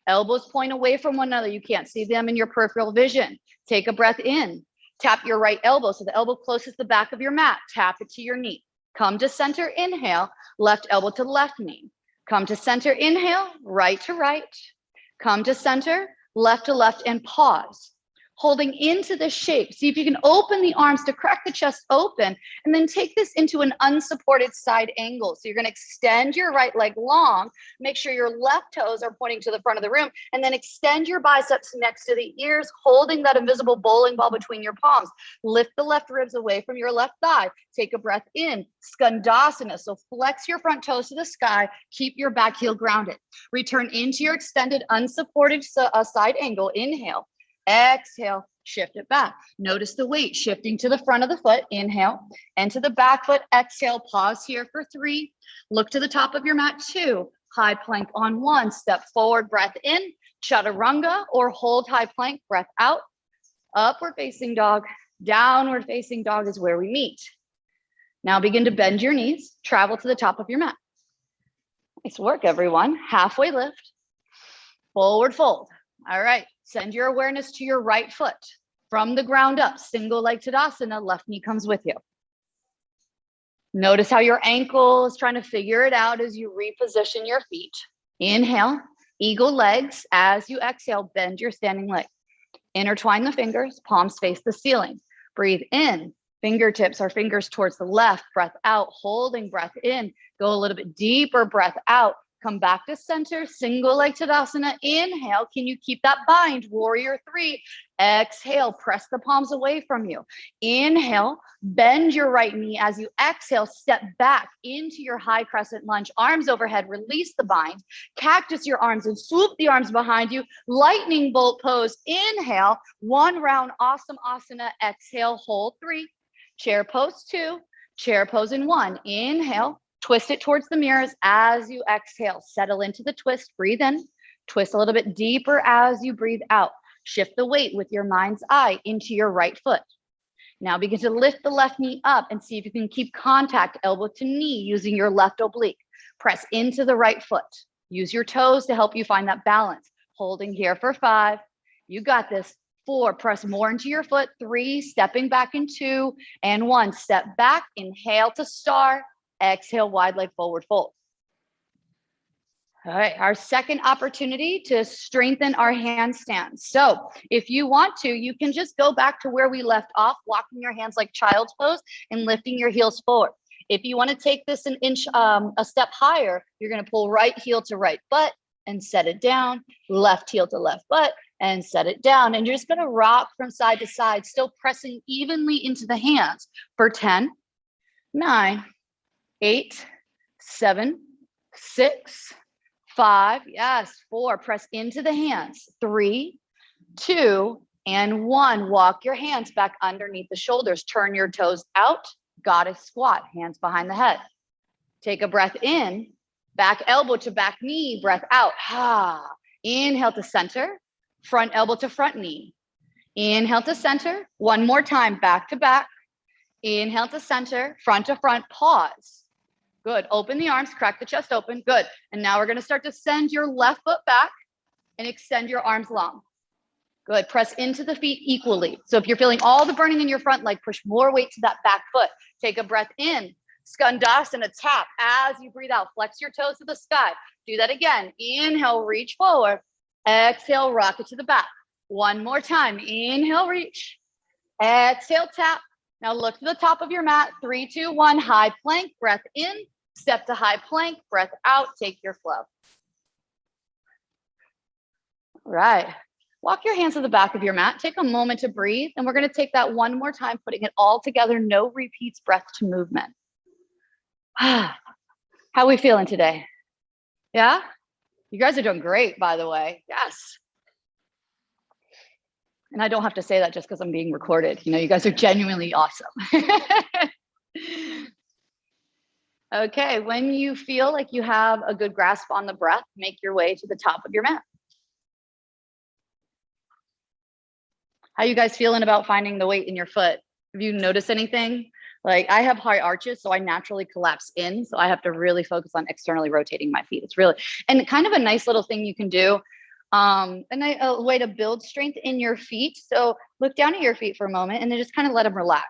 Elbows point away from one another. You can't see them in your peripheral vision. Take a breath in. Tap your right elbow. So the elbow closest the back of your mat. Tap it to your knee. Come to center, inhale. Left elbow to left knee. Come to center, inhale. Right to right. Come to center, left to left, and pause. Holding into the shape. See if you can open the arms to crack the chest open, and then take this into an unsupported side angle. So you're going to extend your right leg long, make sure your left toes are pointing to the front of the room, and then extend your biceps next to the ears, holding that invisible bowling ball between your palms. Lift the left ribs away from your left thigh. Take a breath in, Skandasana. So flex your front toes to the sky, keep your back heel grounded. Return into your extended unsupported side angle. Inhale. Exhale, shift it back. Notice the weight shifting to the front of the foot. Inhale, and to the back foot. Exhale, pause here for 3. Look to the top of your mat, 2. High plank on 1. Step forward, breath in. Chaturanga or hold high plank, breath out. Upward facing dog. Downward facing dog is where we meet. Now begin to bend your knees. Travel to the top of your mat. Nice work, everyone. Halfway lift. Forward fold. All right. Send your awareness to your right foot. From the ground up, single leg Tadasana, left knee comes with you. Notice how your ankle is trying to figure it out as you reposition your feet. Inhale, eagle legs. As you exhale, bend your standing leg. Intertwine the fingers, palms face the ceiling. Breathe in, fingertips or fingers towards the left. Breath out, holding breath in. Go a little bit deeper, breath out. Come back to center, single leg Tadasana. Inhale, can you keep that bind? Warrior 3. Exhale, press the palms away from you. Inhale, bend your right knee. As you exhale, step back into your high crescent lunge. Arms overhead, release the bind. Cactus your arms and swoop the arms behind you. Lightning bolt pose. Inhale, 1 round, awesome asana. Exhale, hold 3. Chair pose 2. Chair pose in 1. Inhale. Twist it towards the mirrors as you exhale. Settle into the twist. Breathe in. Twist a little bit deeper as you breathe out. Shift the weight with your mind's eye into your right foot. Now begin to lift the left knee up and see if you can keep contact elbow to knee using your left oblique. Press into the right foot. Use your toes to help you find that balance. Holding here for 5. You got this. 4, press more into your foot. 3, stepping back in 2. And 1, step back. Inhale to star. Exhale, wide leg forward fold. All right, our second opportunity to strengthen our handstands. So if you want to, you can just go back to where we left off, walking your hands like child's pose and lifting your heels forward. If you want to take this an inch, a step higher, you're going to pull right heel to right butt and set it down, left heel to left butt and set it down. And you're just going to rock from side to side, still pressing evenly into the hands for 10, 9, 8, 7, 6, 5, yes, 4, press into the hands, 3, 2, and 1. Walk your hands back underneath the shoulders. Turn your toes out, goddess squat, hands behind the head. Take a breath in, back elbow to back knee, breath out. Inhale to center, front elbow to front knee. Inhale to center, 1 more time, back to back. Inhale to center, front to front, pause. Good. Open the arms, crack the chest open. Good. And now we're going to start to send your left foot back and extend your arms long. Good. Press into the feet equally. So if you're feeling all the burning in your front leg, push more weight to that back foot. Take a breath in. Skandasana, tap as you breathe out. Flex your toes to the sky. Do that again. Inhale, reach forward. Exhale, rock it to the back. 1 more time. Inhale, reach. Exhale, tap. Now look to the top of your mat. 3, 2, 1, high plank, breath in, step to high plank, breath out, take your flow. All right, walk your hands to the back of your mat. Take a moment to breathe. And we're gonna take that 1 more time, putting it all together, no repeats, breath to movement. How are we feeling today? Yeah? You guys are doing great, by the way. Yes. And I don't have to say that just because I'm being recorded. You know, you guys are genuinely awesome. Okay, when you feel like you have a good grasp on the breath, make your way to the top of your mat. How you guys feeling about finding the weight in your foot? Have you noticed anything? Like I have high arches, so I naturally collapse in. So I have to really focus on externally rotating my feet. It's really, and kind of a nice little thing you can do. A way to build strength in your feet. So look down at your feet for a moment and then just kind of let them relax.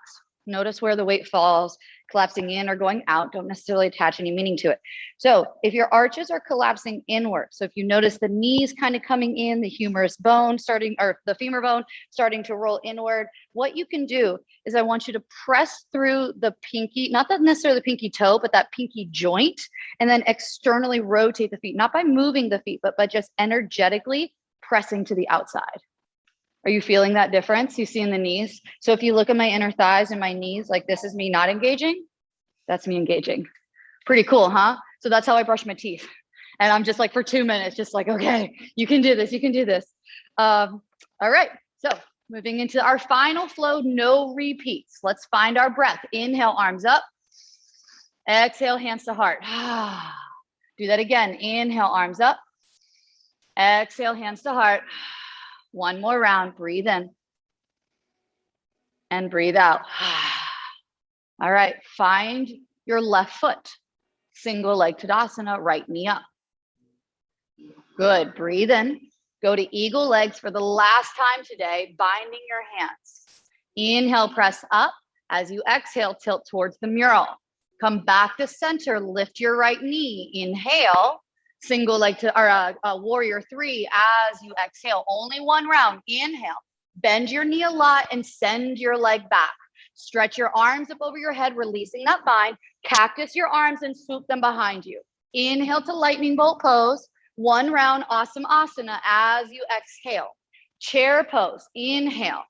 Notice where the weight falls, collapsing in or going out. Don't necessarily attach any meaning to it. So if your arches are collapsing inward, so if you notice the knees kind of coming in, the humerus bone starting, or the femur bone starting to roll inward, what you can do is I want you to press through the pinky, not that necessarily the pinky toe, but that pinky joint, and then externally rotate the feet, not by moving the feet, but by just energetically pressing to the outside. Are you feeling that difference you see in the knees? So if you look at my inner thighs and my knees, like this is me not engaging, that's me engaging. Pretty cool, huh? So that's how I brush my teeth. And I'm just like for 2 minutes, just like, okay, you can do this, you can do this. All right, So moving into our final flow, no repeats. Let's find our breath. Inhale, arms up. Exhale, hands to heart. Do that again. Inhale, arms up. Exhale, hands to heart. One more round. Breathe in and breathe out. All right. Find your left foot. Single leg Tadasana, right knee up. Good. Breathe in. Go to eagle legs for the last time today, binding your hands. Inhale, press up. As you exhale, tilt towards the mural. Come back to center, lift your right knee. Inhale, single leg to, or warrior three. As you exhale, only one round. Inhale, bend your knee a lot and send your leg back. Stretch your arms up over your head, releasing that bind. Cactus your arms and swoop them behind you. Inhale to lightning bolt pose. One round, awesome asana as you exhale. Chair pose, inhale.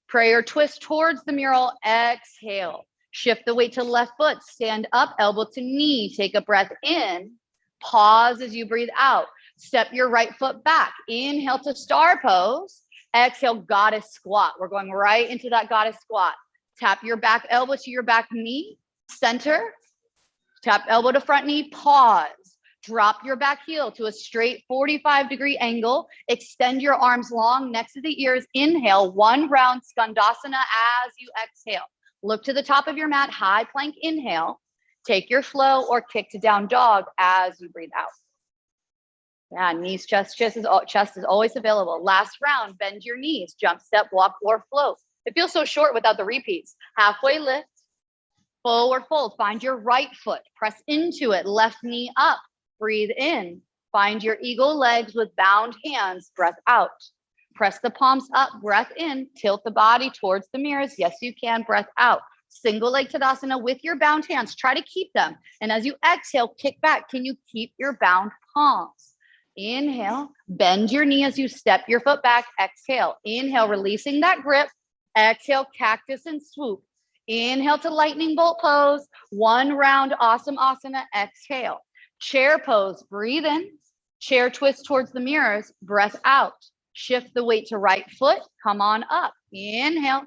Prayer twist towards the mural, exhale. Shift the weight to left foot, stand up, elbow to knee. Take a breath in, pause as you breathe out. Step your right foot back. Inhale to star pose. Exhale, goddess squat. We're going right into that goddess squat. Tap your back elbow to your back knee, center. Tap elbow to front knee, pause. Drop your back heel to a straight 45-degree angle. Extend your arms long next to the ears. Inhale, one round Skandasana as you exhale. Look to the top of your mat, high plank inhale. Take your flow or kick to down dog as you breathe out. Yeah, knees, chest is always available. Last round, bend your knees, jump, step, walk, or float. It feels so short without the repeats. Halfway lift, forward fold. Find your right foot, press into it, left knee up. Breathe in. Find your eagle legs with bound hands. Breath out. Press the palms up. Breath in. Tilt the body towards the mirrors. Yes, you can. Breath out. Single leg Tadasana with your bound hands. Try to keep them. And as you exhale, kick back. Can you keep your bound palms? Inhale. Bend your knee as you step your foot back. Exhale. Inhale, releasing that grip. Exhale, cactus and swoop. Inhale to lightning bolt pose. One round, awesome asana. Exhale. Chair pose, breathe in. Chair twist towards the mirrors, breath out. Shift the weight to right foot, come on up. Inhale.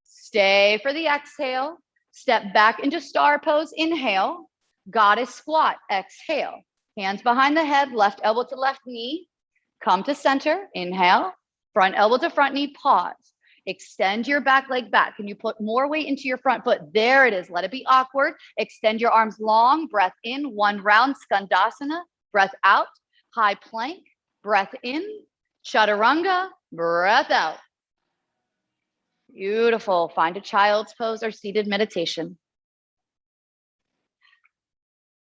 Stay for the exhale. Step back into star pose, inhale. Goddess squat, exhale. Hands behind the head, left elbow to left knee. Come to center, inhale. Front elbow to front knee, pause. Extend your back leg back. Can you put more weight into your front foot? There it is. Let it be awkward. Extend your arms long. Breath in. One round. Skandasana. Breath out. High plank. Breath in. Chaturanga. Breath out. Beautiful. Find a child's pose or seated meditation.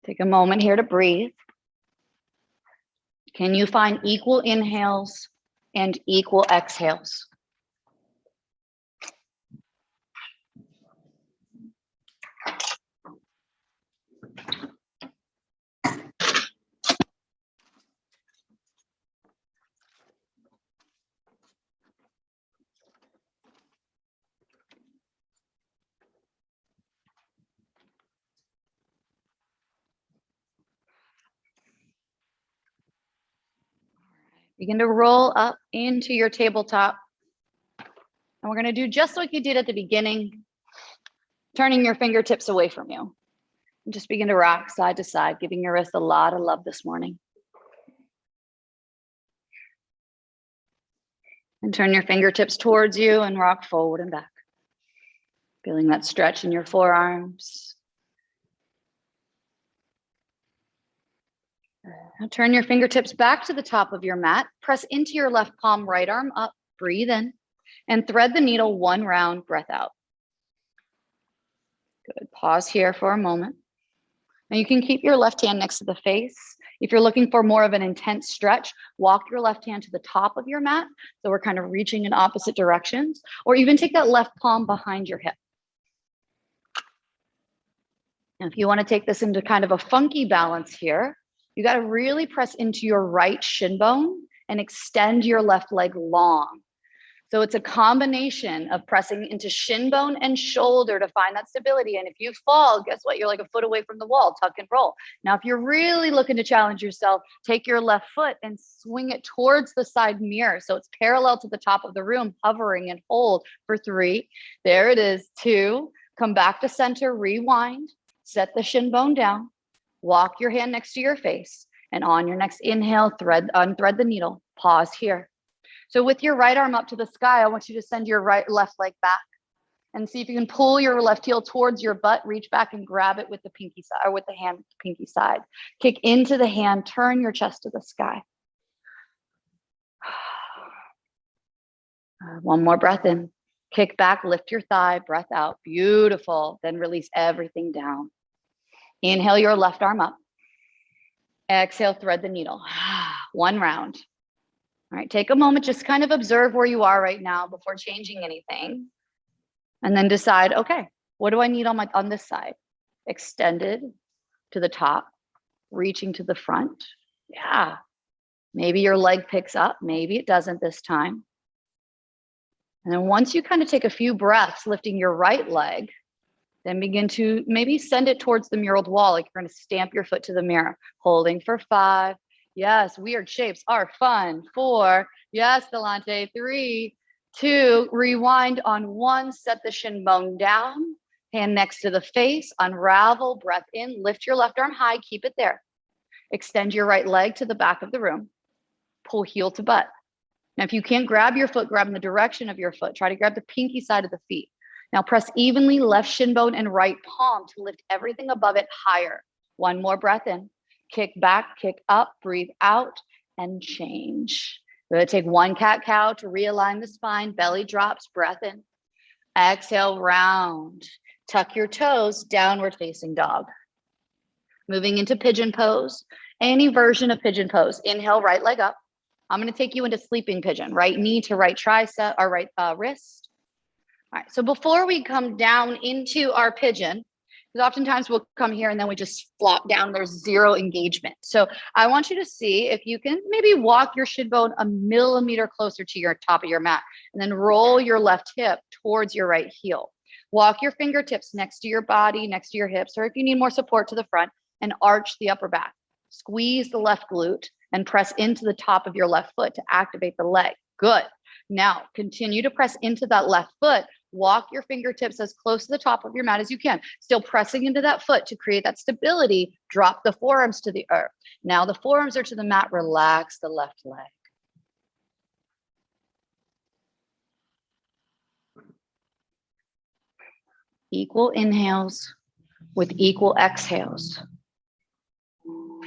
Take a moment here to breathe. Can you find equal inhales and equal exhales? Begin to roll up into your tabletop. And we're going to do just like you did at the beginning, turning your fingertips away from you. And just begin to rock side to side, giving your wrist a lot of love this morning. And turn your fingertips towards you and rock forward and back. Feeling that stretch in your forearms. Now turn your fingertips back to the top of your mat. Press into your left palm, right arm up. Breathe in and thread the needle one round, breath out. Good. Pause here for a moment. Now you can keep your left hand next to the face. If you're looking for more of an intense stretch, walk your left hand to the top of your mat. So we're kind of reaching in opposite directions, or even take that left palm behind your hip. And if you want to take this into kind of a funky balance here, you got to really press into your right shin bone and extend your left leg long. So it's a combination of pressing into shin bone and shoulder to find that stability. And if you fall, guess what? You're like a foot away from the wall, tuck and roll. Now, if you're really looking to challenge yourself, take your left foot and swing it towards the side mirror. So it's parallel to the top of the room, hovering and hold for 3. There it is. 2, come back to center, rewind, set the shin bone down, walk your hand next to your face. And on your next inhale, unthread the needle, pause here. So with your right arm up to the sky, I want you to send your left leg back and see if you can pull your left heel towards your butt, reach back and grab it with the pinky side, or with the hand, pinky side. Kick into the hand, turn your chest to the sky. One more breath in. Kick back, lift your thigh, breath out. Beautiful. Then release everything down. Inhale your left arm up. Exhale, thread the needle. 1 round. All right, take a moment, just kind of observe where you are right now before changing anything. And then decide, okay, what do I need on this side? Extended to the top, reaching to the front. Yeah, maybe your leg picks up, maybe it doesn't this time. And then once you kind of take a few breaths, lifting your right leg, then begin to maybe send it towards the muraled wall, like you're going to stamp your foot to the mirror, holding for 5. Yes, weird shapes are fun. 4, yes, Delante. 3, 2, rewind on 1, set the shin bone down, hand next to the face, unravel, breath in, lift your left arm high, keep it there. Extend your right leg to the back of the room, pull heel to butt. Now, if you can't grab your foot, grab in the direction of your foot. Try to grab the pinky side of the feet. Now press evenly left shin bone and right palm to lift everything above it higher. 1 more breath in. Kick back, kick up, breathe out, and change. We're going to take 1 cat-cow to realign the spine. Belly drops, breath in. Exhale, round. Tuck your toes, downward facing dog. Moving into pigeon pose. Any version of pigeon pose. Inhale, right leg up. I'm going to take you into sleeping pigeon. Right knee to right tricep, or right wrist. All right, so before we come down into our pigeon, because oftentimes we'll come here and then we just flop down, there's 0 engagement. So I want you to see if you can maybe walk your shin bone a millimeter closer to your top of your mat, and then roll your left hip towards your right heel. Walk your fingertips next to your body, next to your hips, or if you need more support, to the front, and arch the upper back. Squeeze the left glute and press into the top of your left foot to activate the leg. Good. Now continue to press into that left foot. Walk your fingertips as close to the top of your mat as you can. Still pressing into that foot to create that stability. Drop the forearms to the earth. Now the forearms are to the mat. Relax the left leg. Equal inhales with equal exhales.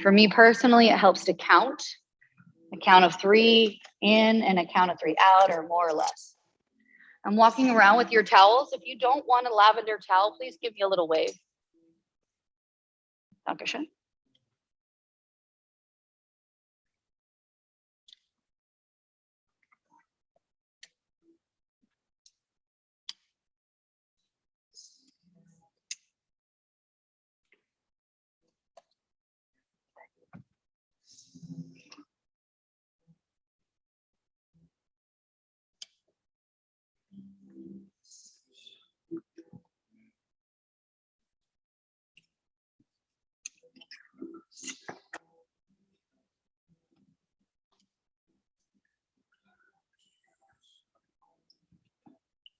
For me personally, it helps to count. A count of 3 in and a count of 3 out, or more or less. I'm walking around with your towels. If you don't want a lavender towel, please give me a little wave. Dankeschön.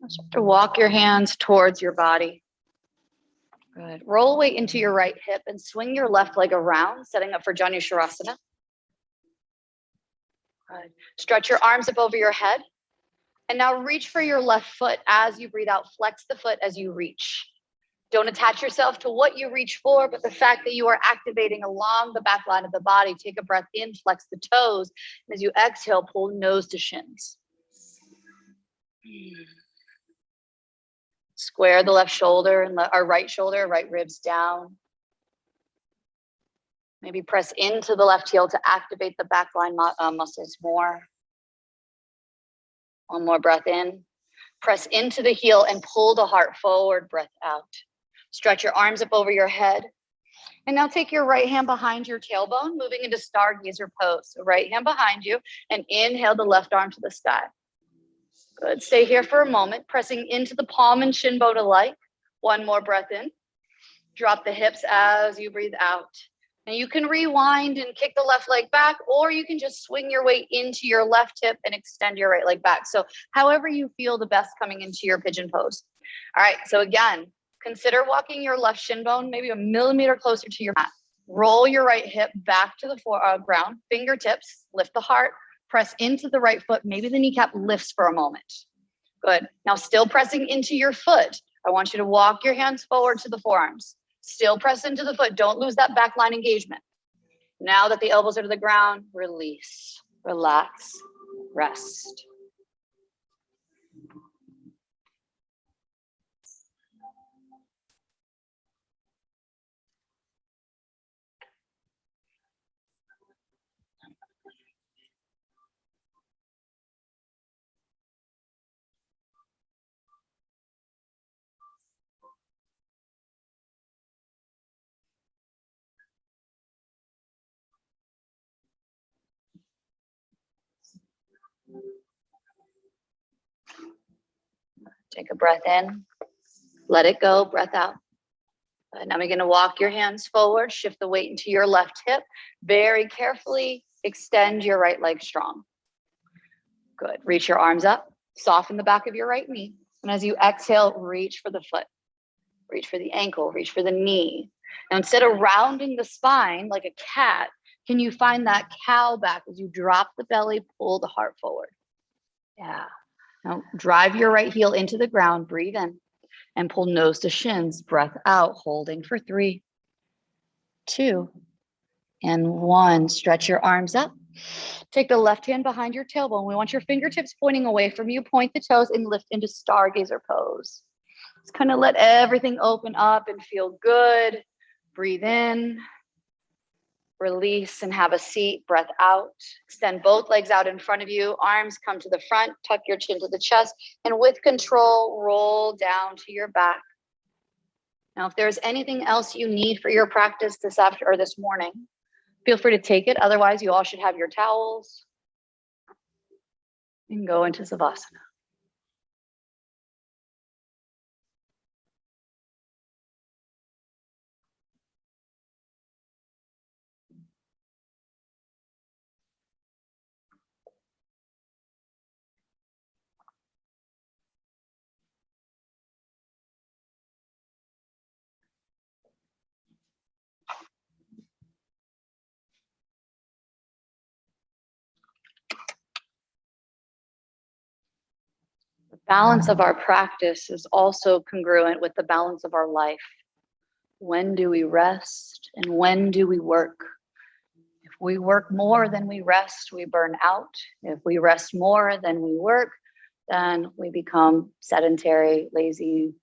Start to walk your hands towards your body. Good. Roll weight into your right hip and swing your left leg around, setting up for Janu Shavasana. Good. Stretch your arms up over your head. And now reach for your left foot as you breathe out. Flex the foot as you reach. Don't attach yourself to what you reach for, but the fact that you are activating along the back line of the body. Take a breath in, flex the toes. And as you exhale, pull nose to shins. Square the left shoulder and our right shoulder, right ribs down. Maybe press into the left heel to activate the back line muscles more. 1 more breath in. Press into the heel and pull the heart forward, breath out. Stretch your arms up over your head. And now take your right hand behind your tailbone, moving into Stargazer pose. So right hand behind you, and inhale the left arm to the sky. Good. Stay here for a moment, pressing into the palm and shin bone alike. One more breath in. Drop the hips as you breathe out. And you can rewind and kick the left leg back, or you can just swing your weight into your left hip and extend your right leg back. So however you feel the best coming into your pigeon pose. All right, so again, consider walking your left shin bone maybe a millimeter closer to your mat. Roll your right hip back to the ground, fingertips, lift the heart, press into the right foot. Maybe the kneecap lifts for a moment. Good. Now still pressing into your foot. I want you to walk your hands forward to the forearms. Still press into the foot. Don't lose that back line engagement. Now that the elbows are to the ground, release, relax, rest. Take a breath in, let it go, breath out. And now we're going to walk your hands forward, shift the weight into your left hip. Very carefully extend your right leg strong. Good. Reach your arms up, soften the back of your right knee. And as you exhale, reach for the foot, reach for the ankle, reach for the knee. Now, instead of rounding the spine like a cat, can you find that cow back as you drop the belly, pull the heart forward? Yeah. Now drive your right heel into the ground, breathe in, and pull nose to shins, breath out, holding for 3, 2, and 1. Stretch your arms up. Take the left hand behind your tailbone. We want your fingertips pointing away from you. Point the toes and lift into stargazer pose. Just kind of let everything open up and feel good. Breathe in, release, and have a seat. Breath out. Extend both legs out in front of you. Arms come to the front. Tuck your chin to the chest. And with control, roll down to your back. Now, if there's anything else you need for your practice this morning, feel free to take it. Otherwise, you all should have your towels and go into Savasana. The balance of our practice is also congruent with the balance of our life. When do we rest and when do we work? If we work more than we rest, we burn out. If we rest more than we work, then we become sedentary, lazy,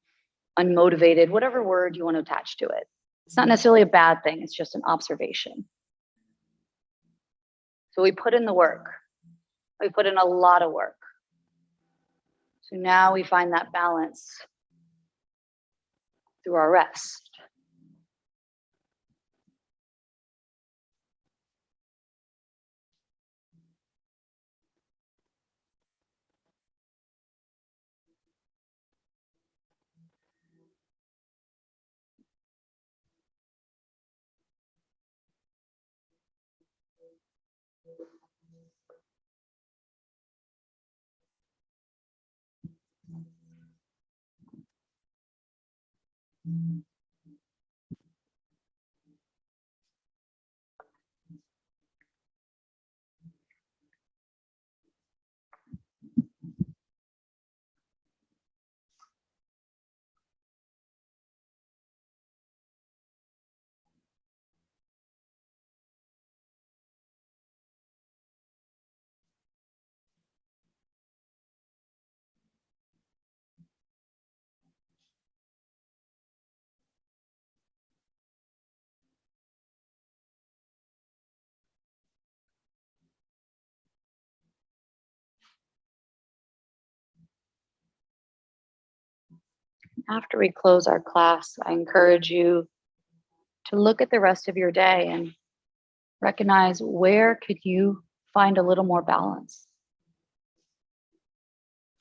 unmotivated, whatever word you want to attach to it. It's not necessarily a bad thing, it's just an observation. So we put in the work. We put in a lot of work. So now we find that balance through our rest. After we close our class, I encourage you to look at the rest of your day and recognize where could you find a little more balance.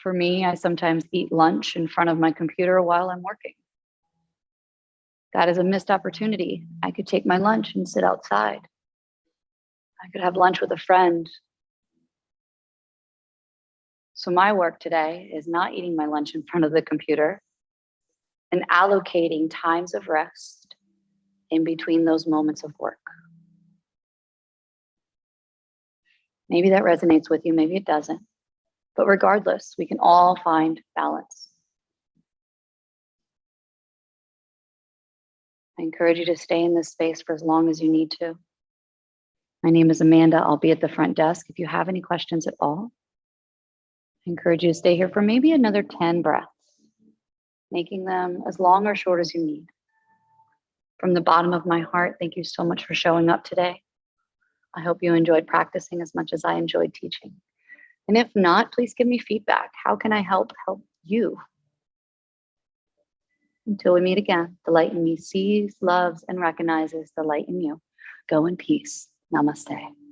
For me, I sometimes eat lunch in front of my computer while I'm working. That is a missed opportunity. I could take my lunch and sit outside. I could have lunch with a friend. So my work today is not eating my lunch in front of the computer and allocating times of rest in between those moments of work. Maybe that resonates with you, maybe it doesn't. But regardless, we can all find balance. I encourage you to stay in this space for as long as you need to. My name is Amanda. I'll be at the front desk if you have any questions at all. I encourage you to stay here for maybe another 10 breaths, making them as long or short as you need. From the bottom of my heart, thank you so much for showing up today. I hope you enjoyed practicing as much as I enjoyed teaching. And if not, please give me feedback. How can I help you? Until we meet again, the light in me sees, loves, and recognizes the light in you. Go in peace. Namaste.